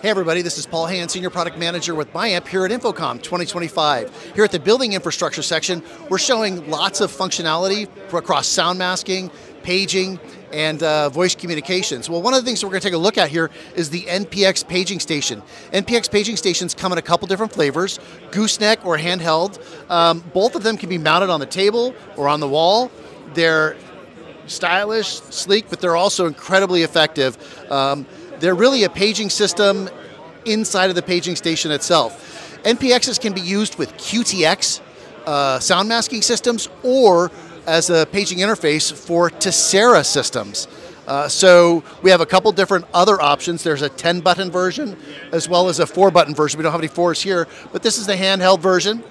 Hey everybody, this is Paul Hand, Senior Product Manager with Biamp here at InfoComm 2025. Here at the Building Infrastructure section, we're showing lots of functionality across sound masking, paging, and voice communications. Well, one of the things that we're going to take a look at here is the NPX paging station. NPX paging stations come in a couple different flavors, Gooseneck or Handheld. Both of them can be mounted on the table or on the wall. They're stylish, sleek, but they're also incredibly effective. They're really a paging system inside of the paging station itself. NPXs can be used with QTX sound masking systems or as a paging interface for Tessera systems. So we have a couple different other options. There's a 10-button version as well as a 4-button version. We don't have any 4s here, but this is the handheld version.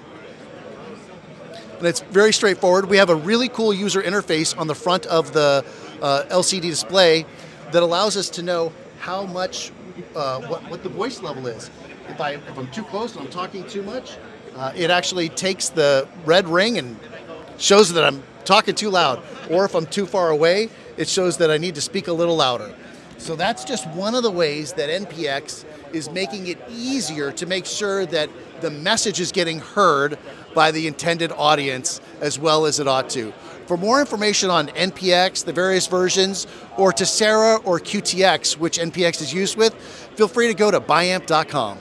And it's very straightforward. We have a really cool user interface on the front of the LCD display that allows us to know how much, what the voice level is. If I'm too close and I'm talking too much, it actually takes the red ring and shows that I'm talking too loud. Or if I'm too far away, it shows that I need to speak a little louder. So that's just one of the ways that NPX is making it easier to make sure that the message is getting heard by the intended audience as well as it ought to. For more information on NPX, the various versions, or Tessera or QTX, which NPX is used with, feel free to go to biamp.com.